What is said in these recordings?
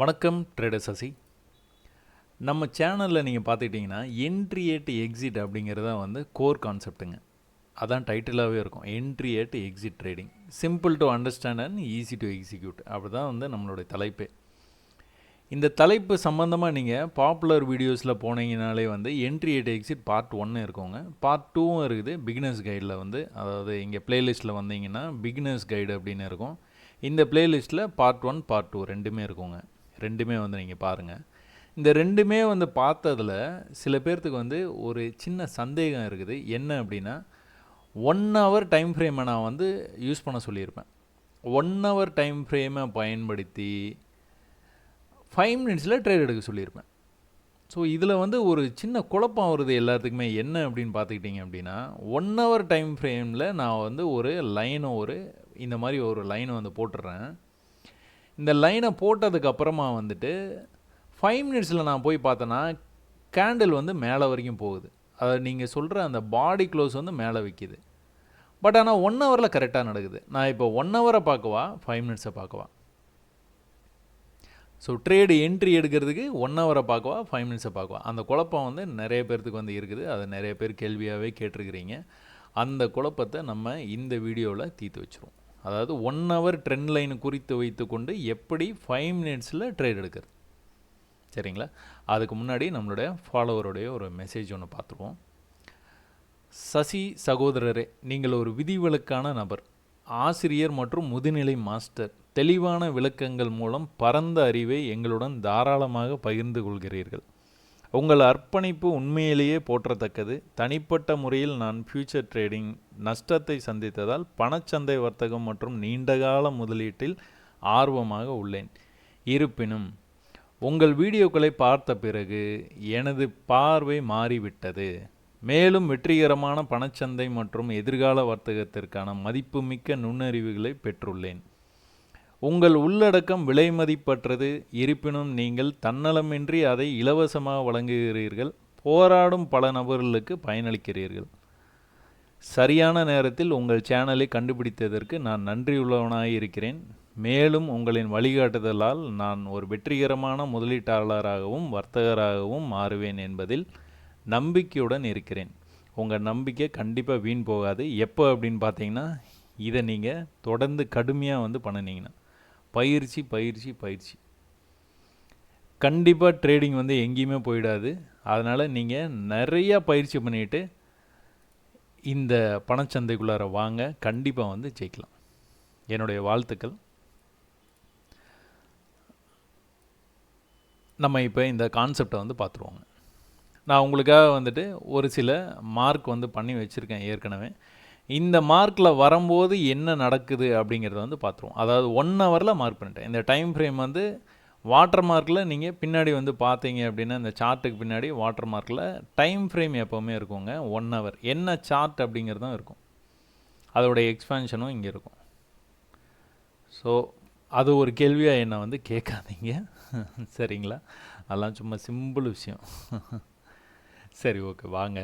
வணக்கம் ட்ரேடர் சசி. நம்ம சேனலில் நீங்கள் பார்த்துக்கிட்டிங்கன்னா என்ட்ரி ஏட் எக்ஸிட் அப்படிங்கிறது தான் வந்து கோர் கான்செப்ட்டுங்க. அதான் டைட்டிலாகவே இருக்கும், entry at exit trading, simple to understand and easy to execute. அப்படி தான் வந்து நம்மளுடைய தலைப்பே. இந்த தலைப்பு சம்மந்தமாக நீங்கள் பாப்புலர் வீடியோஸில் போனீங்கனாலே வந்து என்ட்ரி ஏட் எக்ஸிட் பார்ட் 1 இருக்குங்க, பார்ட் 2வும் இருக்குது. பிகினர்ஸ் கைடில் வந்து, அதாவது இங்கே ப்ளேலிஸ்ட்டில் வந்தீங்கன்னா பிகினர்ஸ் கைடு அப்படின்னு இருக்கும். இந்த ப்ளேலிஸ்ட்டில் பார்ட் 1 பார்ட் 2 ரெண்டுமே இருக்குங்க. ரெண்டுமே வந்து நீங்கள் பாருங்கள். இந்த ரெண்டுமே வந்து பார்த்ததில் சில பேர்த்துக்கு வந்து ஒரு சின்ன சந்தேகம் இருக்குது. என்ன அப்படின்னா, 1 ஹவர் டைம் ஃப்ரேமை நான் வந்து யூஸ் பண்ண சொல்லியிருப்பேன். 1 ஹவர் டைம் ஃப்ரேமை பயன்படுத்தி 5 மினிட்ஸில் ட்ரேட் எடுக்க சொல்லியிருப்பேன். ஸோ இதில் வந்து ஒரு சின்ன குழப்பம் வருது எல்லாத்துக்குமே. என்ன அப்படின்னு பார்த்துக்கிட்டிங்க அப்படின்னா, 1 ஹவர் டைம் ஃப்ரேமில் நான் வந்து ஒரு லைனை இந்த மாதிரி ஒரு லைனை வந்து போட்டுடுறேன். இந்த லைனை போட்டதுக்கப்புறமா வந்துட்டு 5 மினிட்ஸில் நான் போய் பார்த்தேன்னா கேண்டில் வந்து மேலே வரைக்கும் போகுது. அதை நீங்கள் சொல்கிற அந்த பாடி க்ளோஸ் வந்து மேலே வைக்கிது. பட் ஆனால் 1 ஹவரில் கரெக்டாக நடக்குது. நான் இப்போ 1 ஹவரை பார்க்கவா 5 மினிட்ஸை பார்க்கவா? ஸோ ட்ரேடு என்ட்ரி எடுக்கிறதுக்கு 1 ஹவரை பார்க்கவா 5 மினிட்ஸை பார்க்கவா? அந்த குழப்பம் வந்து நிறைய பேர்த்துக்கு வந்து இருக்குது. அதை நிறைய பேர் கேள்வியாகவே கேட்டிருக்கிறீங்க. அந்த குழப்பத்தை நம்ம இந்த வீடியோவில் தீர்த்து வச்சுருவோம். அதாவது 1 ஹவர் ட்ரெண்ட் லைன் குறித்து வைத்து கொண்டு எப்படி 5 மினிட்ஸில் ட்ரேட் எடுக்கிறது, சரிங்களா? அதுக்கு முன்னாடி நம்மளுடைய ஃபாலோவருடைய ஒரு மெசேஜ் ஒன்று பார்த்துருவோம். சசி சகோதரரே, நீங்கள் ஒரு விதிவிலக்கான நபர், ஆசிரியர் மற்றும் முதுநிலை மாஸ்டர். தெளிவான விளக்கங்கள் மூலம் பரந்த அறிவை எங்களுடன் தாராளமாக பகிர்ந்து கொள்கிறீர்கள். உங்கள் அர்ப்பணிப்பு உண்மையிலேயே போற்றத்தக்கது. தனிப்பட்ட முறையில் நான் ஃபியூச்சர் ட்ரேடிங் நஷ்டத்தை சந்தித்ததால் பணச்சந்தை வர்த்தகம் மற்றும் நீண்டகால முதலீட்டில் ஆர்வமாக உள்ளேன். இருப்பினும் உங்கள் வீடியோக்களை பார்த்த பிறகு எனது பார்வை மாறிவிட்டது. மேலும் வெற்றிகரமான பணச்சந்தை மற்றும் எதிர்கால வர்த்தகத்திற்கான மதிப்புமிக்க நுண்ணறிவுகளை பெற்றுள்ளேன். உங்கள் உள்ளடக்கம் விலை மதிப்பற்றது. இருப்பினும் நீங்கள் தன்னலமின்றி அதை இலவசமாக வழங்குகிறீர்கள். போராடும் பல நபர்களுக்கு பயனளிக்கிறீர்கள். சரியான நேரத்தில் உங்கள் சேனலை கண்டுபிடித்ததற்கு நான் நன்றியுள்ளவனாக இருக்கிறேன். மேலும் உங்களின் வழிகாட்டுதலால் நான் ஒரு வெற்றிகரமான முதலீட்டாளராகவும் வர்த்தகராகவும் மாறுவேன் என்பதில் நம்பிக்கையுடன் இருக்கிறேன். உங்கள் நம்பிக்கை கண்டிப்பாக வீண் போகாது. எப்போ அப்படின்னு பார்த்தீங்கன்னா, இதை நீங்கள் தொடர்ந்து கடுமையாக வந்து பண்ணினீங்கன்னா, பயிற்சி கண்டிப்பாக ட்ரேடிங் வந்து எங்கேயுமே போயிடாது. அதனால் நீங்கள் நிறையா பயிற்சி பண்ணிவிட்டு இந்த பணச்சந்தைக்குள்ளார வாங்க. கண்டிப்பாக வந்து ஜெயிக்கலாம். என்னுடைய வாழ்த்துக்கள். நம்ம இப்போ இந்த கான்செப்டை வந்து பார்த்துருவோங்க. நான் உங்களுக்காக வந்துட்டு ஒரு சில மார்க் வந்து பண்ணி வச்சுருக்கேன் ஏற்கனவே. இந்த மார்க்கில் வரும்போது என்ன நடக்குது அப்படிங்கிறத வந்து பார்த்துருவோம். அதாவது 1 ஹவரில் மார்க் பண்ணிட்டேன். இந்த டைம் ஃப்ரேம் வந்து வாட்டர் மார்க்கில் நீங்கள் பின்னாடி வந்து பார்த்தீங்க அப்படின்னா, இந்த சார்ட்டுக்கு பின்னாடி வாட்டர் மார்க்கில் டைம் ஃப்ரேம் எப்போவுமே இருக்குங்க. 1 ஹவர் என்ன சார்ட் அப்படிங்கிறதும் இருக்கும். அதோடைய எக்ஸ்பேன்ஷனும் இங்கே இருக்கும். ஸோ அது ஒரு கேள்வியாக என்னை வந்து கேட்காதீங்க, சரிங்களா? அதெல்லாம் சும்மா சிம்பிள் விஷயம். சரி, ஓகே, வாங்க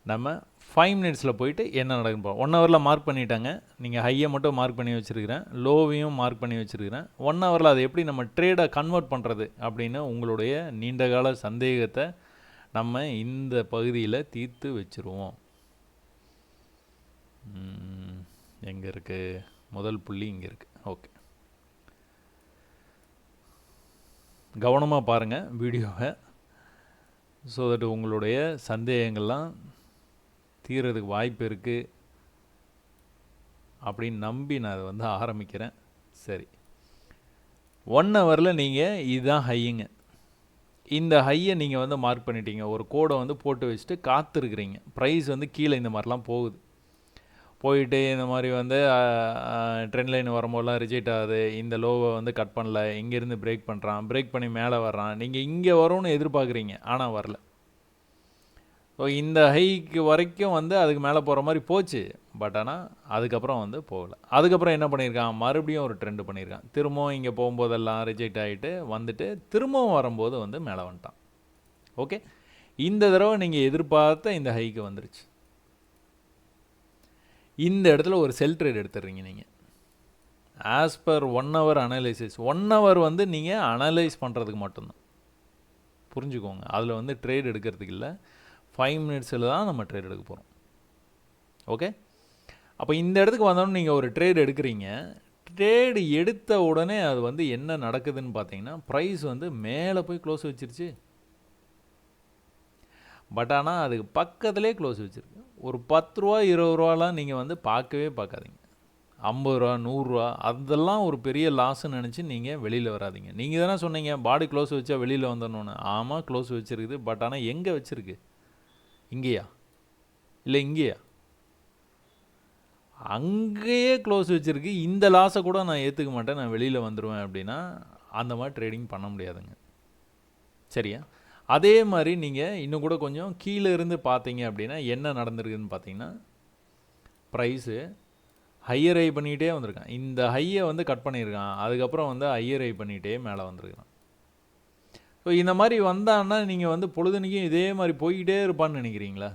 நம்ம 5 மினிட்ஸில் போயிட்டு என்ன நடக்குன்னு போகிறோம். 1 ஹவரில் மார்க் பண்ணிட்டாங்க. நீங்கள் ஹையை மட்டும் மார்க் பண்ணி வச்சுருக்கிறேன், லோவையும் மார்க் பண்ணி வச்சுருக்கிறேன். 1 ஹவரில் அதை எப்படி நம்ம ட்ரேடை கன்வெர்ட் பண்ணுறது அப்படின்னு உங்களுடைய நீண்டகால சந்தேகத்தை நம்ம இந்த பகுதியில் தீர்த்து வச்சுருவோம். எங்கே இருக்குது முதல் புள்ளி? இங்கே இருக்குது. ஓகே, கவனமாக பாருங்கள் வீடியோவை. ஸோ தட் உங்களுடைய சந்தேகங்கள்லாம் தீர்றதுக்கு வாய்ப்பு இருக்குது அப்படின்னு நம்பி நான் அதை வந்து ஆரம்பிக்கிறேன். சரி, 1 ஹவரில் நீங்கள் இதுதான் ஹையுங்க. இந்த ஹையை நீங்கள் வந்து மார்க் பண்ணிட்டீங்க. ஒரு கோடை வந்து போட்டு வச்சுட்டு காத்திருக்கிறீங்க. ப்ரைஸ் வந்து கீழே இந்த மாதிரிலாம் போயிட்டு இந்த மாதிரி வந்து ட்ரெண்ட் லைன் வரும்போதெல்லாம் ரிஜெக்ட் ஆகுது. இந்த லோவை வந்து கட் பண்ணல, இங்கேருந்து பிரேக் பண்ணுறான், பிரேக் பண்ணி மேலே வர்றான். நீங்கள் இங்கே வரும்னு எதிர்பார்க்குறீங்க, ஆனால் வரல. ஸோ இந்த ஹைக்கு வரைக்கும் வந்து அதுக்கு மேலே போகிற மாதிரி போச்சு. பட் ஆனால் அதுக்கப்புறம் வந்து போகலை. அதுக்கப்புறம் என்ன பண்ணியிருக்கான், மறுபடியும் ஒரு ட்ரெண்டு பண்ணியிருக்கான். திரும்பவும் இங்கே போகும்போதெல்லாம் ரிஜெக்ட் ஆகிட்டு வந்துட்டு திரும்பவும் வரும்போது வந்து மேலே வந்துட்டான். ஓகே, இந்த தடவை நீங்கள் எதிர்பார்த்த இந்த ஹைக்கு வந்துருச்சு. இந்த இடத்துல ஒரு செல் ட்ரேட் எடுத்துடுறீங்க நீங்கள். As per 1 hour analysis. 1 hour வந்து நீங்கள் அனலைஸ் பண்ணுறதுக்கு மட்டும்தான். புரிஞ்சுக்கோங்க. அதில் வந்து ட்ரேட் எடுக்கிறதுக்கு இல்லை, 5 மினிட்ஸில் தான் நம்ம ட்ரேட் எடுக்க போகிறோம். ஓகே. அப்போ இந்த இடத்துக்கு வந்தோன்னு நீங்கள் ஒரு ட்ரேட் எடுக்கிறீங்க. ட்ரேடு எடுத்த உடனே அது வந்து என்ன நடக்குதுன்னு பார்த்தீங்கன்னா, ப்ரைஸ் வந்து மேலே போய் க்ளோஸ் வச்சிருச்சு. பட் ஆனால் அதுக்கு பக்கத்துலேயே க்ளோஸ் வச்சுருக்கு. ஒரு 10 ரூபா 20 ரூபாலாம் நீங்கள் வந்து பார்க்கவே பார்க்காதீங்க. 50 ரூபா 100 ரூபா அதெல்லாம் ஒரு பெரிய லாஸ்ன்னு நினச்சி நீங்கள் வெளியில் வராதிங்க. நீங்கள் தானே சொன்னீங்க பாடி க்ளோஸ் வச்சா வெளியில் வந்துடணுன்னு. ஆமாம், க்ளோஸ் வச்சுருக்குது. பட் ஆனால் எங்கே வச்சுருக்கு? இங்கேயா இல்லை இங்கேயா? அங்கேயே க்ளோஸ் வச்சுருக்கு. இந்த லாஸை கூட நான் ஏற்றுக்க மாட்டேன், நான் வெளியில் வந்துடுவேன் அப்படின்னா அந்த மாதிரி ட்ரேடிங் பண்ண முடியாதுங்க. சரியா? அதே மாதிரி நீங்கள் இன்னும் கூட கொஞ்சம் கீழே இருந்து பார்த்தீங்க அப்படின்னா என்ன நடந்திருக்குதுன்னு பார்த்தீங்கன்னா, ப்ரைஸு ஹையர் ஹை பண்ணிகிட்டே வந்திருக்கான். இந்த ஹையை வந்து கட் பண்ணியிருக்கான். அதுக்கப்புறம் வந்து ஹையர் ஹை பண்ணிகிட்டே மேலே வந்திருக்கான். ஸோ இந்த மாதிரி வந்தான்னா நீங்கள் வந்து பொழுதுனைக்கும் இதே மாதிரி போய்கிட்டே இருப்பான்னு நினைக்கிறீங்களா?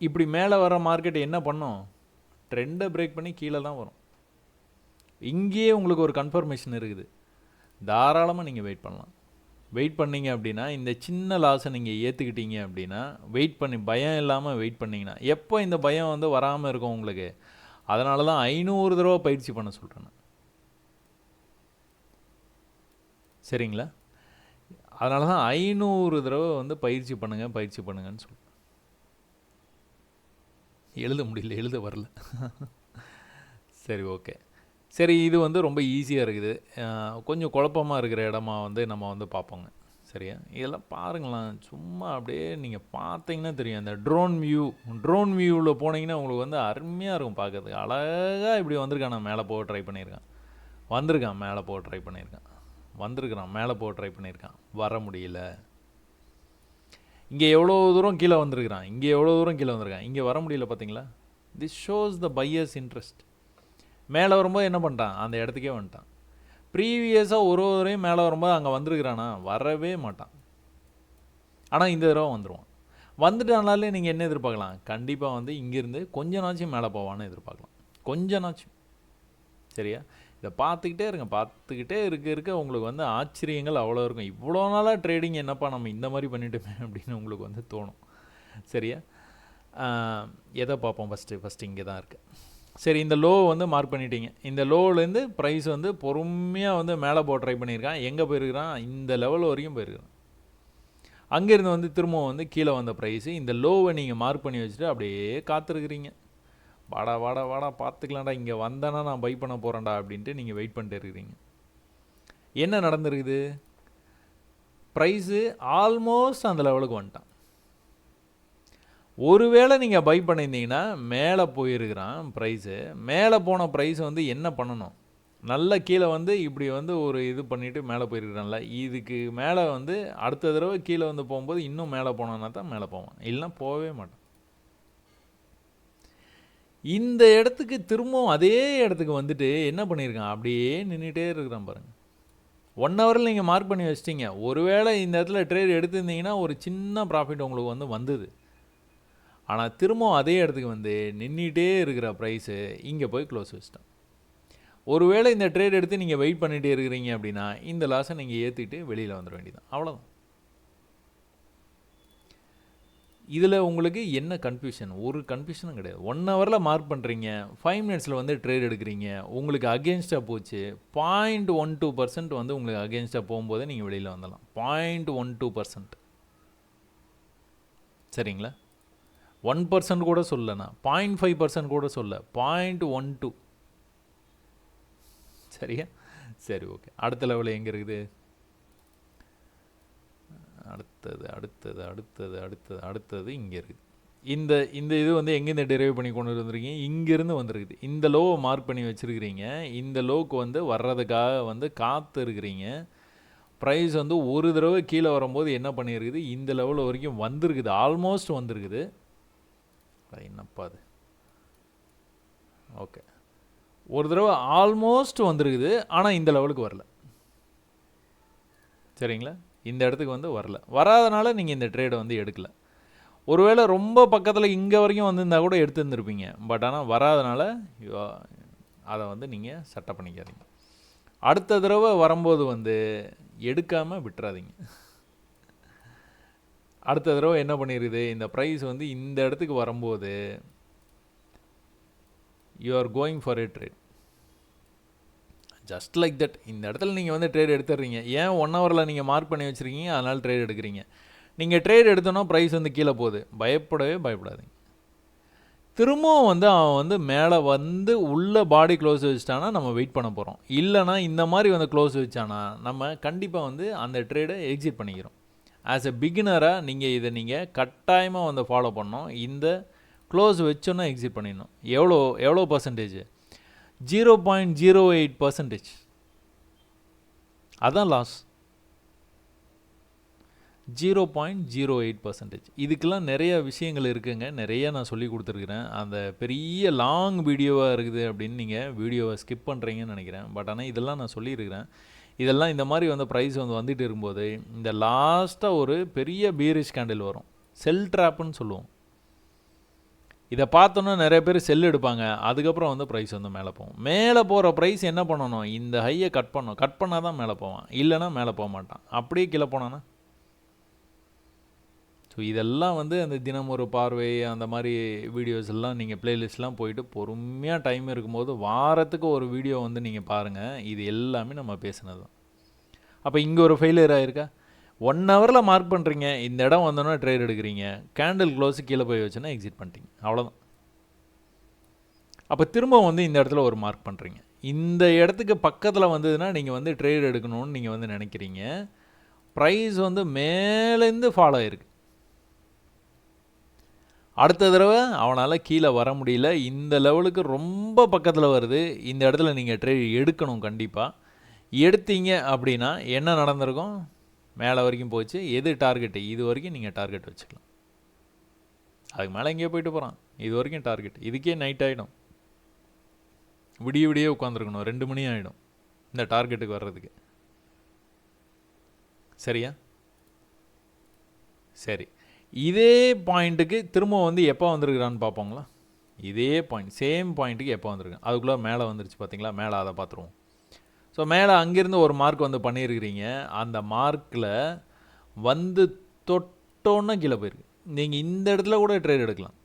இப்படி மேலே வர மார்க்கெட் என்ன பண்ணும்? ட்ரெண்டை பிரேக் பண்ணி கீழே தான் வரும். இங்கேயே உங்களுக்கு ஒரு கன்ஃபர்மேஷன் இருக்குது. தாராளமாக நீங்கள் வெயிட் பண்ணலாம். வெயிட் பண்ணிங்க அப்படின்னா, இந்த சின்ன லாஸை நீங்கள் ஏற்றுக்கிட்டீங்க அப்படின்னா, வெயிட் பண்ணி பயம் இல்லாமல் வெயிட் பண்ணிங்கன்னா, எப்போ இந்த பயம் வந்து வராமல் இருக்கும் உங்களுக்கு? அதனால தான் 500 தடவை பயிற்சி பண்ண சொல்கிறேன். சரிங்களா? அதனால தான் 500 தடவை வந்து பயிற்சி பண்ணுங்கன்னு சொல்கிறேன். எழுத முடியல, எழுத வரல. சரி, ஓகே. சரி, இது வந்து ரொம்ப ஈஸியாக இருக்குது. கொஞ்சம் குழப்பமாக இருக்கிற இடமா வந்து நம்ம வந்து பார்ப்போங்க. சரியா? இதெல்லாம் பாருங்களேன், சும்மா அப்படியே நீங்கள் பார்த்தீங்கன்னா தெரியும். அந்த ட்ரோன் வியூவில் போனீங்கன்னா உங்களுக்கு வந்து அருமையாக இருக்கும் பார்க்கறதுக்கு. அழகாக இப்படி வந்திருக்கான். நான் மேலே போக ட்ரை பண்ணியிருக்கான். மேலே போக ட்ரை பண்ணியிருக்கான். வர முடியல. இங்கே எவ்வளோ தூரம் கீழே வந்திருக்கிறான். இங்கே வர முடியல. பார்த்தீங்களா? This shows the buyers interest. மேலே வரும்போது என்ன பண்ணிட்டான்? அந்த இடத்துக்கே வந்துட்டான். ப்ரீவியஸாக ஒரு தடவையும் மேலே வரும்போது அங்கே வந்திருக்கிறானா? வரவே மாட்டான். ஆனால் இந்த தடவை வந்துடுவான். வந்துட்டானாலே நீங்கள் என்ன எதிர்பார்க்கலாம்? கண்டிப்பாக வந்து இங்கேருந்து கொஞ்ச நாச்சும் மேலே போவான்னு எதிர்பார்க்கலாம். கொஞ்ச நாச்சும். சரியா? இதை பார்த்துக்கிட்டே இருக்க உங்களுக்கு வந்து ஆச்சரியங்கள் அவ்வளோ இருக்கும். இவ்வளோ நாளாக ட்ரேடிங் என்னப்பா நம்ம இந்த மாதிரி பண்ணிட்டோமே அப்படின்னு உங்களுக்கு வந்து தோணும். சரியா? எதை பார்ப்போம்? ஃபஸ்ட்டு இங்கே தான் இருக்குது. சரி, இந்த லோ வந்து மார்க் பண்ணிட்டீங்க. இந்த லோவிலேருந்து ப்ரைஸ் வந்து பொறுமையாக வந்து மேலே போக ட்ரை பண்ணியிருக்கான். எங்கே போயிருக்கிறான்? இந்த லெவல் வரைக்கும் போயிருக்கிறான். அங்கேருந்து வந்து திரும்பவும் வந்து கீழே வந்த ப்ரைஸு. இந்த லோவை நீங்கள் மார்க் பண்ணி வச்சுட்டு அப்படியே காத்திருக்கிறீங்க. வாடா பார்த்துக்கலாம்டா, இங்கே வந்தானா நான் பை பண்ண போகிறேன்டா அப்படின்ட்டு நீங்கள் வெயிட் பண்ணிட்டு இருக்கிறீங்க. என்ன நடந்திருக்குது? ப்ரைஸு ஆல்மோஸ்ட் அந்த லெவலுக்கு வந்துட்டான். ஒருவேளை நீங்கள் பை பண்ணியிருந்தீங்கன்னா மேலே போயிருக்கிறான் ப்ரைஸு. மேலே போன ப்ரைஸ் வந்து என்ன பண்ணணும்? நல்ல கீழே வந்து இப்படி வந்து ஒரு இது பண்ணிவிட்டு மேலே போயிருக்கிறான்ல, இதுக்கு மேலே வந்து அடுத்த தடவை கீழே வந்து போகும்போது இன்னும் மேலே போனான்னா தான் மேலே போவான், இல்லைன்னா போகவே மாட்டான். இந்த இடத்துக்கு திரும்பவும் அதே இடத்துக்கு வந்துட்டு என்ன பண்ணியிருக்கான்? அப்படியே நின்றுட்டே இருக்கிறான் பாருங்கள். 1 ஹவரில் நீங்கள் மார்க் பண்ணி வச்சிட்டிங்க. ஒருவேளை இந்த இடத்துல ட்ரேட் எடுத்திருந்தீங்கன்னா ஒரு சின்ன ப்ராஃபிட் உங்களுக்கு வந்து வந்தது. ஆனால் திரும்பவும் அதே இடத்துக்கு வந்து நின்றுட்டே இருக்கிற ப்ரைஸு இங்கே போய் க்ளோஸ் வச்சிட்டான். ஒருவேளை இந்த ட்ரேட் எடுத்து நீங்கள் வெயிட் பண்ணிகிட்டே இருக்கிறீங்க அப்படின்னா இந்த லாஸை நீங்கள் ஏற்றிட்டு வெளியில் வந்துட வேண்டியதான். அவ்வளோதான். இதில் உங்களுக்கு என்ன கன்ஃபியூஷன்? ஒரு கன்ஃபியூஷனும் கிடையாது. 1 ஹவரில் மார்க் பண்ணுறீங்க, 5 மினிட்ஸில் வந்து ட்ரேட் எடுக்கிறீங்க, உங்களுக்கு அகேன்ஸ்டாக போச்சு. 0.12% வந்து உங்களுக்கு அகேன்ஸ்டாக போகும்போதே நீங்கள் வெளியில் வந்துடலாம். 0.12%. சரிங்களா? 1% கூட சொல்லலைண்ணா, 0.5% கூட சொல்ல, 0.12. சரியா? சரி, ஓகே. அடுத்த லெவலில் எங்கே இருக்குது? அடுத்தது இங்கே இருக்குது. இந்த இது வந்து எங்கேருந்து டெரைவ் பண்ணி கொண்டு வந்துருக்கீங்க? இங்கேருந்து வந்துருக்குது. இந்த லோவை மார்க் பண்ணி வச்சுருக்கிறீங்க. இந்த லோவுக்கு வந்து வர்றதுக்காக வந்து காத்து இருக்கிறீங்க. ப்ரைஸ் வந்து ஒரு தடவை கீழே வரும்போது என்ன பண்ணியிருக்குது? இந்த லெவல் வரைக்கும் வந்திருக்குது, ஆல்மோஸ்ட் வந்திருக்குது. என்னப்பா அது? ஓகே, ஒரு தடவை ஆல்மோஸ்ட் வந்திருக்குது, ஆனால் இந்த லெவலுக்கு வரல. சரிங்களா? இந்த இடத்துக்கு வந்து வராதனால நீங்கள் இந்த ட்ரேடை வந்து எடுக்கலை. ஒருவேளை ரொம்ப பக்கத்தில் இங்கே வரைக்கும் வந்திருந்தால் கூட எடுத்துருந்துருப்பீங்க. பட் ஆனால் வராதனால அதை வந்து நீங்கள் செட்டப் பண்ணிக்காதீங்க. அடுத்த தடவை வரும்போது வந்து எடுக்காமல் விட்டுறாதீங்க. அடுத்த தடவை என்ன பண்ணிடுது, இந்த ப்ரைஸ் வந்து இந்த இடத்துக்கு வரும்போது you are going for a trade just like that. இந்த இடத்துல நீங்கள் வந்து ட்ரேட் எடுத்துடுறீங்க. ஏன் 1 ஹவரில் நீங்கள் மார்க் பண்ணி வச்சுருக்கீங்க, அதனால் ட்ரேட் எடுக்கிறீங்க. நீங்கள் ட்ரேட் எடுத்தோன்னா ப்ரைஸ் வந்து கீழே போகுது, பயப்படாதீங்க. திரும்பவும் வந்து அவன் வந்து மேலே வந்து உள்ள பாடி க்ளோஸ் வச்சுட்டானா நம்ம வெயிட் பண்ண போகிறோம். இல்லைனா இந்த மாதிரி வந்து க்ளோஸ் வச்சானா நம்ம கண்டிப்பாக வந்து அந்த ட்ரேடை எக்ஸிட் பண்ணிக்கிறோம். ஆஸ் எ பிகினராக நீங்கள் கட்டாயமாக வந்து ஃபாலோ பண்ணணும். இந்த க்ளோஸ் வச்சோன்னா எக்ஸிட் பண்ணிடணும். எவ்வளோ பர்சன்டேஜ்? 0.08%. அதான் லாஸ். 0.08%. இதுக்கெல்லாம் நிறைய விஷயங்கள் இருக்குங்க. நிறைய நான் சொல்லி கொடுத்துருக்குறேன். அந்த பெரிய லாங் வீடியோவாக இருக்குது அப்படின்னு நீங்கள் வீடியோவை ஸ்கிப் பண்ணுறீங்கன்னு நினைக்கிறேன். பட் ஆனால் இதெல்லாம் நான் சொல்லியிருக்கிறேன். இதெல்லாம் இந்த மாதிரி வந்து ப்ரைஸ் வந்து வந்துட்டு இருக்கும்போது இந்த லாஸ்ட்டாக ஒரு பெரிய பீரிஷ் கேண்டில் வரும். செல் ட்ராப்புன்னு சொல்லுவோம். இதை பார்த்தோன்னா நிறைய பேர் செல் எடுப்பாங்க. அதுக்கப்புறம் வந்து ப்ரைஸ் வந்து மேலே போகும். மேலே போகிற ப்ரைஸ் என்ன பண்ணணும், இந்த ஹையை கட் பண்ணால் தான் மேலே போவான். இல்லைனா மேலே போக மாட்டான். அப்படியே கீழே போனான்னா ஸோ இதெல்லாம் வந்து அந்த தினம் ஒரு பார்வை அந்த மாதிரி வீடியோஸ் எல்லாம் நீங்கள் ப்ளேலிஸ்ட்லாம் போயிட்டு பொறுமையாக டைம் இருக்கும்போது வாரத்துக்கு ஒரு வீடியோ வந்து நீங்கள் பாருங்கள். இது எல்லாமே நம்ம பேசுனது தான். அப்போ இங்கே ஒரு ஃபெயிலியர் ஆகிருக்கா? 1 ஹவரில் மார்க் பண்ணுறீங்க, இந்த இடம் வந்தோன்னா ட்ரேட் எடுக்கிறீங்க, கேண்டில் க்ளோஸு கீழே போய் வச்சுன்னா எக்ஸிட் பண்ணிட்டீங்க, அவ்வளோதான். அப்போ திரும்ப வந்து இந்த இடத்துல ஒரு மார்க் பண்ணுறீங்க. இந்த இடத்துக்கு பக்கத்தில் வந்ததுன்னா நீங்கள் வந்து ட்ரேட் எடுக்கணும்னு நீங்கள் வந்து நினைக்கிறீங்க. ப்ரைஸ் வந்து மேலேருந்து ஃபாலோ ஆகிருக்கு. அடுத்த தடவை அவனால் கீழே வர முடியல. இந்த லெவலுக்கு ரொம்ப பக்கத்தில் வருது. இந்த இடத்துல நீங்கள் ட்ரேட் எடுக்கணும். கண்டிப்பாக எடுத்தீங்க அப்படின்னா என்ன நடந்திருக்கும், மேலே வரைக்கும் போச்சு. எது டார்கெட்டு, இது வரைக்கும் நீங்கள் டார்கெட் வச்சுக்கலாம். அதுக்கு மேலே எங்கேயோ போயிட்டு போகிறான். இது வரைக்கும் டார்கெட். இதுக்கே நைட் ஆகிடும், விடிய உட்காந்துருக்கணும், 2 மணி ஆகிடும் இந்த டார்கெட்டுக்கு வர்றதுக்கு. சரியா? சரி, இதே பாயிண்ட்டுக்கு திரும்ப வந்து எப்போ வந்திருக்கிறான்னு பார்ப்போங்களா? இதே பாயிண்ட், சேம் பாயிண்ட்டுக்கு எப்போ வந்திருக்கு, அதுக்குள்ளே மேலே வந்துருச்சு பார்த்தீங்களா? மேலே அதை பார்த்துருவோம். ஸோ மேலே அங்கேருந்து ஒரு மார்க் வந்து பண்ணியிருக்கிறீங்க. அந்த மார்க்கில் வந்து தொட்டோன்னா கீழே போயிருக்கு. நீங்கள் இந்த இடத்துல கூட ட்ரேட் எடுக்கலாம்.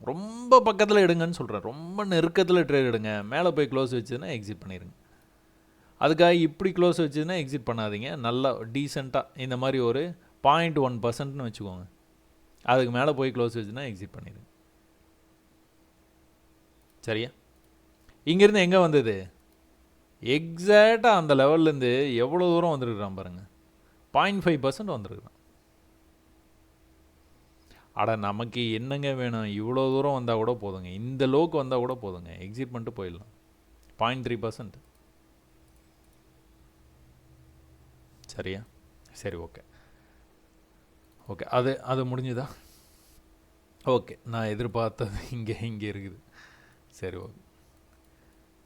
ரொம்ப பக்கத்தில் எடுங்கன்னு சொல்கிறேன். ரொம்ப நெருக்கத்தில் ட்ரேட் எடுங்க. மேலே போய் க்ளோஸ் வச்சுதுன்னா எக்ஸிட் பண்ணிடுங்க. அதுக்காக இப்படி க்ளோஸ் வச்சுதுன்னா எக்ஸிட் பண்ணாதீங்க. நல்லா டீசெண்டாக இந்த மாதிரி ஒரு 0.1%ன்னு வச்சுக்கோங்க. அதுக்கு மேலே போய் க்ளோஸ் வச்சுன்னா எக்ஸிட் பண்ணிடுங்க. சரியா? இங்கேருந்து எங்கே வந்தது? எக்ஸாக்டாக அந்த லெவல்லேருந்து எவ்வளோ தூரம் வந்துருக்குறான் பாருங்கள். 0.5% வந்துருக்குறான். அட நமக்கு என்னங்க வேணும், இவ்வளோ தூரம் வந்தால் கூட போதுங்க, இந்த லோக்கு வந்தால் கூட போதுங்க, எக்ஸிட் பண்ணிட்டு போயிடலாம். 0.3%. சரியா? சரி, ஓகே அது முடிஞ்சுதா? ஓகே, நான் எதிர்பார்த்தது இங்கே இருக்குது. சரி, ஓகே.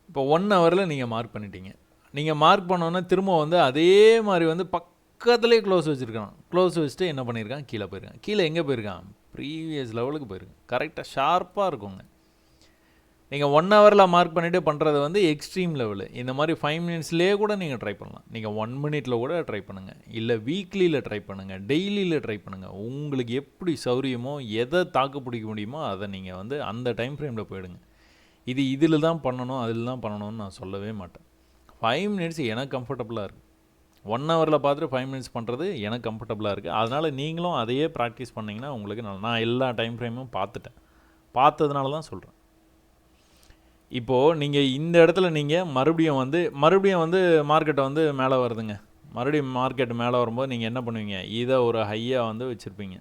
இப்போ 1 ஹவரில் நீங்கள் மார்க் பண்ணிட்டீங்க. நீங்கள் மார்க் பண்ணோன்னா திரும்ப வந்து அதே மாதிரி வந்து பக்கத்துலேயே க்ளோஸ் வச்சுருக்கான். க்ளோஸ் வச்சுட்டு என்ன பண்ணியிருக்கான், கீழே போயிருக்கான். கீழே எங்கே போயிருக்கான்? ப்ரீவியஸ் லெவலுக்கு போயிருக்கான். கரெக்டாக ஷார்ப்பாக இருக்குங்க. நீங்கள் 1 ஹவரில் மார்க் பண்ணிவிட்டு பண்ணுறது வந்து எக்ஸ்ட்ரீம் லெவலு. இந்த மாதிரி 5 மினிட்ஸ்லேயே கூட நீங்கள் ட்ரை பண்ணலாம். நீங்கள் 1 மினிட்டில் கூட ட்ரை பண்ணுங்கள், இல்லை வீக்லியில் ட்ரை பண்ணுங்கள், டெய்லியில் ட்ரை பண்ணுங்கள். உங்களுக்கு எப்படி சௌரியமோ, எதை தாக்கு பிடிக்க முடியுமோ அதை நீங்கள் வந்து அந்த டைம் ஃப்ரேமில் போயிடுங்க. இதில் தான் பண்ணணும், அதில் தான் பண்ணணும்னு நான் சொல்லவே மாட்டேன். 5 மினிட்ஸ் எனக்கு கம்ஃபர்டபுளாக இருக்குது. 1 ஹவரில் பார்த்துட்டு 5 மினிட்ஸ் பண்ணுறது எனக்கு கம்ஃபர்டபுளாக இருக்குது. அதனால் நீங்களும் அதையே ப்ராக்டிஸ் பண்ணிங்கன்னா உங்களுக்கு நான் எல்லா டைம் ஃப்ரேமும் பார்த்ததுனால தான் சொல்கிறேன். இப்போது நீங்கள் இந்த இடத்துல நீங்கள் மறுபடியும் வந்து மார்க்கெட்டை வந்து மேலே வருதுங்க. மறுபடியும் மார்க்கெட் மேலே வரும்போது நீங்கள் என்ன பண்ணுவீங்க, இதை ஒரு ஹையாக வந்து வச்சுருப்பீங்க.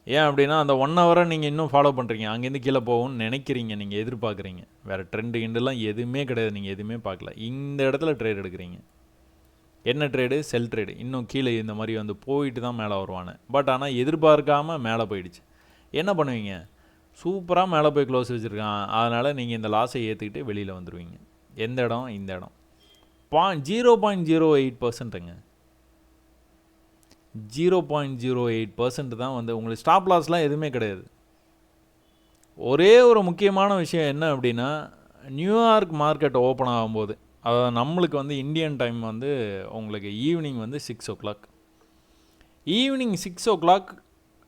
ஏன் அப்படின்னா அந்த 1 ஹவரை நீங்கள் இன்னும் ஃபாலோ பண்ணுறீங்க. அங்கேருந்து கீழே போகும்னு நினைக்கிறீங்க, நீங்கள் எதிர்பார்க்குறீங்க. வேறு ட்ரெண்டு கிண்டெல்லாம் எதுவுமே கிடையாது, நீங்கள் எதுவுமே பார்க்கல. இந்த இடத்துல ட்ரேட் எடுக்கிறீங்க. என்ன ட்ரேடு? செல் ட்ரேடு. இன்னும் கீழே இந்த மாதிரி வந்து போயிட்டு தான் மேலே வருவானு. பட் ஆனால் எதிர்பார்க்காமல் மேலே போயிடுச்சு. என்ன பண்ணுவீங்க? சூப்பராக மேலே போய் க்ளோஸ் வச்சுருக்கான், அதனால் நீங்கள் இந்த லாஸை ஏற்றுக்கிட்டு வெளியில் வந்துடுவீங்க. எந்த இடம்? இந்த இடம் 0.08%ங்க. 0.08% தான் வந்து உங்களுக்கு ஸ்டாப் லாஸ்லாம் எதுவுமே கிடையாது. ஒரே ஒரு முக்கியமான விஷயம் என்ன அப்படின்னா, நியூயார்க் மார்க்கெட் ஓப்பன் ஆகும்போது, அதாவது நம்மளுக்கு வந்து இந்தியன் டைம் வந்து உங்களுக்கு ஈவினிங் வந்து 6:00. ஈவினிங் 6:00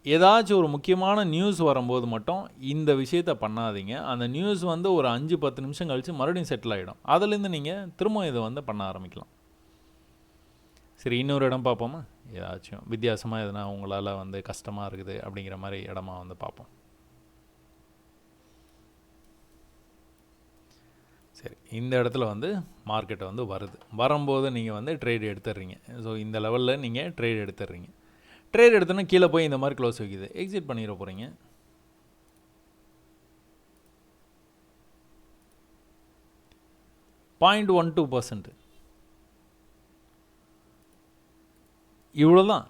ஏதாச்சும் ஒரு முக்கியமான நியூஸ் வரும்போது மட்டும் இந்த விஷயத்த பண்ணாதீங்க. அந்த நியூஸ் வந்து ஒரு 5-10 நிமிஷம் கழித்து மறுபடியும் செட்டில் ஆகிடும். அதுலேருந்து நீங்கள் திரும்ப இதை வந்து பண்ண ஆரம்பிக்கலாம். சரி, இன்னொரு இடம் பார்ப்போமா? ஏதாச்சும் வித்தியாசமாக எதுனா உங்களால் வந்து கஷ்டமாக இருக்குது அப்படிங்கிற மாதிரி இடமா வந்து பார்ப்போம். சரி, இந்த இடத்துல வந்து மார்க்கெட்டை வந்து வரும்போது நீங்கள் வந்து ட்ரேட் எடுத்துடுறீங்க. ஸோ இந்த லெவலில் நீங்கள் ட்ரேட் எடுத்துடுறீங்க. ட்ரேட் எடுத்தோன்னா கீழே போய் இந்த மாதிரி க்ளோஸ் வைக்குது, எக்ஸிட் பண்ணிட போகிறீங்க. .12%. இவ்வளோ தான்.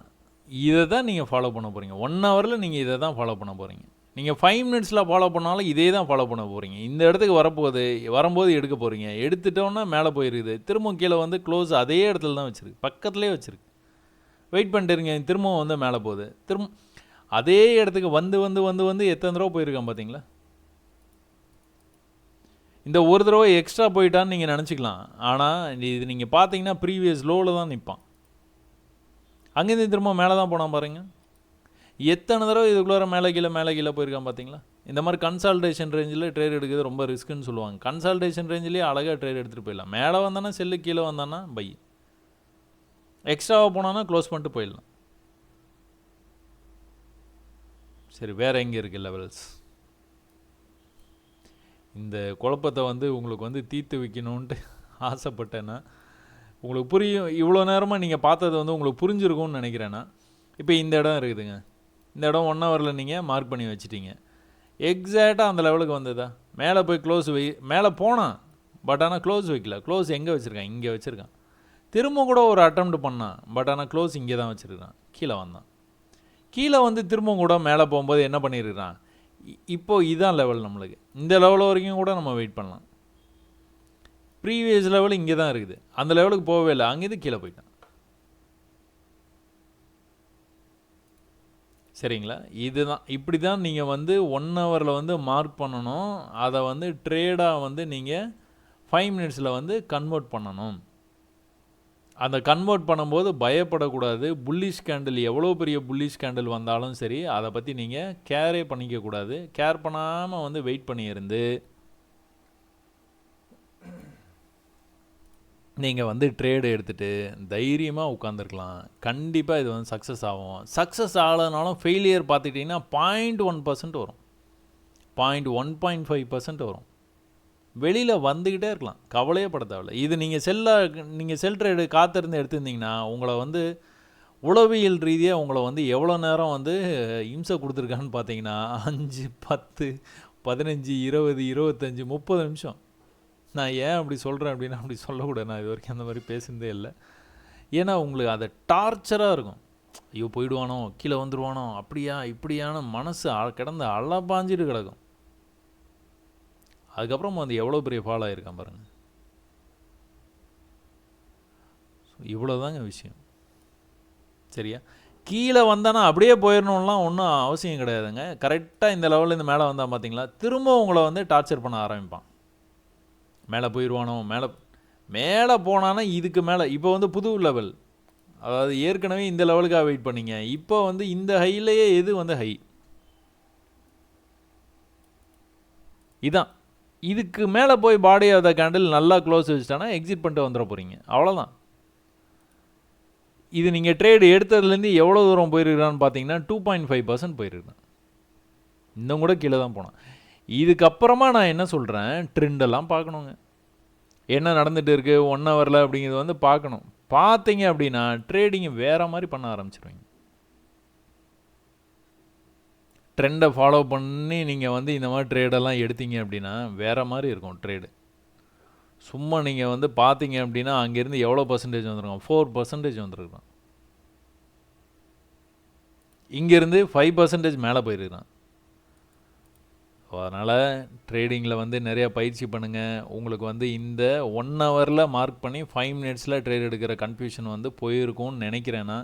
இதை தான் நீங்கள் ஃபாலோ பண்ண போகிறீங்க. 1 ஹவரில் நீங்கள் இதை தான் ஃபாலோ பண்ண போகிறீங்க. நீங்கள் 5 மினிட்ஸில் ஃபாலோ பண்ணாலும் இதே தான் ஃபாலோ பண்ண போகிறீங்க. இந்த இடத்துக்கு வரும்போது எடுக்க போகிறீங்க. எடுத்துட்டோன்னா மேலே போயிருக்குது, திரும்ப கீழே வந்து க்ளோஸ் அதே இடத்துல தான் வச்சுருக்கு, பக்கத்துலேயே வச்சுருக்கு. வெயிட் பண்ணிட்டுருங்க, திரும்பவும் வந்து மேலே போகுது, திரும்ப அதே இடத்துக்கு வந்து எத்தனை தடவை போயிருக்கான் பார்த்தீங்களா? இந்த ஒரு தடவை எக்ஸ்ட்ரா போயிட்டான்னு நீங்கள் நினச்சிக்கலாம். ஆனால் இது நீங்கள் பார்த்தீங்கன்னா ப்ரீவியஸ் லோவில் தான் நிற்பான். அங்கேருந்து திரும்ப மேலே தான் போனால் பாருங்கள். எத்தனை தடவை இதுக்குள்ளார மேலே கீழே போயிருக்கான் பார்த்தீங்களா? இந்த மாதிரி கன்சால்டேஷன் ரேஞ்சில் ட்ரேட் எடுக்கிறது ரொம்ப ரிஸ்க்குன்னு சொல்லுவாங்க. கன்சால்டேஷன் ரேஞ்சிலேயே அழகாக ட்ரேட் எடுத்துகிட்டு போயிடலாம். மேலே வந்தானா செல்லு, கீழே வந்தானா பை. எக்ஸ்ட்ராவாக போனான்னா க்ளோஸ் பண்ணிட்டு போயிடலாம். சரி, வேறு எங்கே இருக்குது லெவல்ஸ்? இந்த குழப்பத்தை வந்து உங்களுக்கு வந்து தீர்த்து வைக்கணுன்ட்டு ஆசைப்பட்டேன்னா உங்களுக்கு புரியும். இவ்வளோ நேரமாக நீங்கள் பார்த்தது வந்து உங்களுக்கு புரிஞ்சிருக்கும்னு நினைக்கிறேன்னா, இப்போ இந்த இடம் இருக்குதுங்க, இந்த இடம் 1 ஹவரில் நீங்கள் மார்க் பண்ணி வச்சுட்டீங்க. எக்ஸாக்டாக அந்த லெவலுக்கு வந்ததா? மேலே போய் க்ளோஸ் மேலே போனான், பட் ஆனால் க்ளோஸ் வைக்கல. க்ளோஸ் எங்கே வச்சுருக்கான்? இங்கே வச்சுருக்கான். திரும்ப கூட ஒரு அட்டெம்ப்ட் பண்ணான், பட் ஆனால் க்ளோஸ் இங்கே தான் வச்சுருக்கான். கீழே வந்தான். கீழே வந்து திரும்ப கூட மேலே போகும்போது என்ன பண்ணியிருக்கிறான்? இப்போது இதுதான் லெவல் நம்மளுக்கு. இந்த லெவல் வரைக்கும் கூட நம்ம வெயிட் பண்ணலாம். ப்ரீவியஸ் லெவல் இங்கே தான் இருக்குது, அந்த லெவலுக்கு போகவே இல்லை, அங்கேருந்து கீழே போயிட்டான். சரிங்களா? இதுதான், இப்படி தான் நீங்கள் வந்து 1 ஹவரில் வந்து மார்க் பண்ணணும். அதை வந்து ட்ரேடாக வந்து நீங்கள் 5 மினிட்ஸில் வந்து கன்வெர்ட் பண்ணணும். அந்த கன்வெர்ட் பண்ணும்போது பயப்படக்கூடாது. புல்லிஷ் கேண்டில், எவ்வளோ பெரிய புல்லிஷ் கேண்டில் வந்தாலும் சரி, அதை பற்றி நீங்கள் கேரே பண்ணிக்கக்கூடாது. கேர் பண்ணாமல் வந்து வெயிட் பண்ணியிருந்து நீங்கள் வந்து ட்ரேடு எடுத்துகிட்டு தைரியமாக உட்காந்துருக்கலாம். கண்டிப்பாக இது வந்து சக்ஸஸ் ஆகும். சக்ஸஸ் ஆகலைனாலும் ஃபெயிலியர் பார்த்துக்கிட்டிங்கன்னா 0.1% வரும், 1.5% வரும். வெளியில் வந்துக்கிட்டே இருக்கலாம், கவலையே பட தேவையில்லை. இது நீங்கள் செல் ட்ரேடு காத்திருந்து எடுத்திருந்தீங்கன்னா உங்களை வந்து உளவியல் ரீதியாக உங்களை வந்து எவ்வளோ நேரம் வந்து இம்சை கொடுத்துருக்கான்னு பார்த்தீங்கன்னா 5, 10, 15, 20, 25, 30 நிமிஷம். நான் ஏன் அப்படி சொல்கிறேன் அப்படின்னா, அப்படி சொல்லக்கூடாது, நான் இது வரைக்கும் அந்த மாதிரி பேசுனதே இல்லை. ஏன்னா உங்களுக்கு அது டார்ச்சராக இருக்கும். ஐயோ போயிடுவானோ, கீழே வந்துடுவானோ, அப்படியா இப்படியான மனசு கிடந்து அலப்பாஞ்சிட்டு கிடக்கும். அதுக்கப்புறம் வந்து எவ்வளோ பெரிய ஃபால் ஆகிருக்கான் பாருங்கள். இவ்வளோதாங்க விஷயம். சரியா? கீழே வந்தானா அப்படியே போயிடணும்லாம் ஒன்றும் அவசியம் கிடையாதுங்க. கரெக்டாக இந்த லெவலில் இந்த மேலே வந்தால் பார்த்தீங்களா, திரும்ப உங்களை வந்து டார்ச்சர் பண்ண ஆரம்பிப்பான். மேலே போயிடுவானோ, மேலே போனான்னா இதுக்கு மேலே இப்போ வந்து புது லெவல், அதாவது ஏற்கனவே இந்த லெவலுக்காக வெயிட் பண்ணிங்க, இப்போ வந்து இந்த ஹையிலேயே எது வந்து ஹை இதான். இதுக்கு மேலே போய் பாடி ஆஃப் த கேண்டில் நல்லா க்ளோஸ் வச்சுட்டானா எக்ஸிட் பண்ணிட்டு வந்துட போகிறீங்க, அவ்வளோதான். இது நீங்கள் ட்ரேடு எடுத்ததுலேருந்து எவ்வளோ தூரம் போயிருக்கிறான்னு பார்த்தீங்கன்னா 2.5% போயிருக்கிறான். இன்னும் கூட கீழே தான் போனான். இதுக்கப்புறமா நான் என்ன சொல்கிறேன், ட்ரெண்டெல்லாம் பார்க்கணுங்க. என்ன நடந்துகிட்டு இருக்குது 1 ஹவரில் அப்படிங்கிறது வந்து பார்க்கணும். பார்த்தீங்க அப்படின்னா ட்ரேடிங்கை வேறு மாதிரி பண்ண ஆரம்பிச்சிருவீங்க. ட்ரெண்டை ஃபாலோ பண்ணி நீங்கள் வந்து இந்த மாதிரி ட்ரேடெல்லாம் எடுத்தீங்க அப்படின்னா வேறு மாதிரி இருக்கும் ட்ரேடு. சும்மா நீங்கள் வந்து பார்த்தீங்க அப்படின்னா அங்கேருந்து எவ்வளோ பர்சன்டேஜ் வந்துருக்கோம், 4% வந்துருக்கான். இங்கேருந்து 5% மேலே போயிருக்கான். அதனால் ட்ரேடிங்கில் வந்து நிறையா பயிற்சி பண்ணுங்கள். உங்களுக்கு வந்து இந்த 1 ஹவரில் மார்க் பண்ணி 5 மினிட்ஸில் ட்ரேட் எடுக்கிற கன்ஃபியூஷன் வந்து போயிருக்கும்னு நினைக்கிறேன்னா,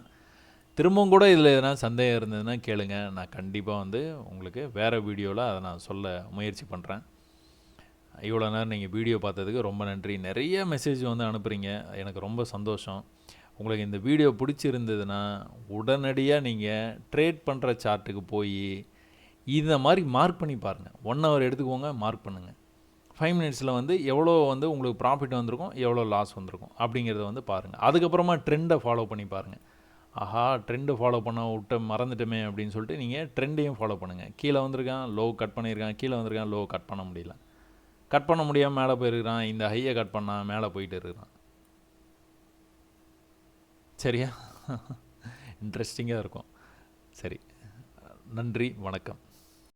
திரும்பவும் கூட இதில் எதனா சந்தேகம் இருந்ததுன்னா கேளுங்க. நான் கண்டிப்பாக வந்து உங்களுக்கு வேறு வீடியோவில் அதை நான் சொல்ல முயற்சி பண்ணுறேன். இவ்வளோ நேரம் நீங்கள் வீடியோ பார்த்ததுக்கு ரொம்ப நன்றி. நிறைய மெசேஜ் வந்து அனுப்புகிறீங்க, எனக்கு ரொம்ப சந்தோஷம். உங்களுக்கு இந்த வீடியோ பிடிச்சிருந்ததுன்னா உடனடியாக நீங்கள் ட்ரேட் பண்ணுற சார்ட்டுக்கு போய் இதை மாதிரி மார்க் பண்ணி பாருங்கள். 1 ஹவர் எடுத்துக்கோங்க, மார்க் பண்ணுங்கள். 5 மினிட்ஸில் வந்து எவ்வளோ வந்து உங்களுக்கு ப்ராஃபிட் வந்திருக்கும், எவ்வளோ லாஸ் வந்திருக்கும் அப்படிங்கிறத வந்து பாருங்கள். அதுக்கப்புறமா ட்ரெண்டை ஃபாலோ பண்ணி பாருங்கள். ஆஹா, ட்ரெண்டு ஃபாலோ பண்ண மறந்துட்டோமே அப்படின்னு சொல்லிட்டு நீங்கள் ட்ரெண்டையும் ஃபாலோ பண்ணுங்கள். கீழே வந்திருக்கான், லோ கட் பண்ணியிருக்கான், கீழே வந்திருக்கான், லோ கட் பண்ண முடியல. கட் பண்ண முடியாமல் மேலே போயிருக்கிறான், இந்த ஹையை கட் பண்ணால் மேலே போயிட்டு இருக்கிறான். சரியா? இன்ட்ரெஸ்டிங்காக இருக்கும். சரி, நன்றி, வணக்கம்.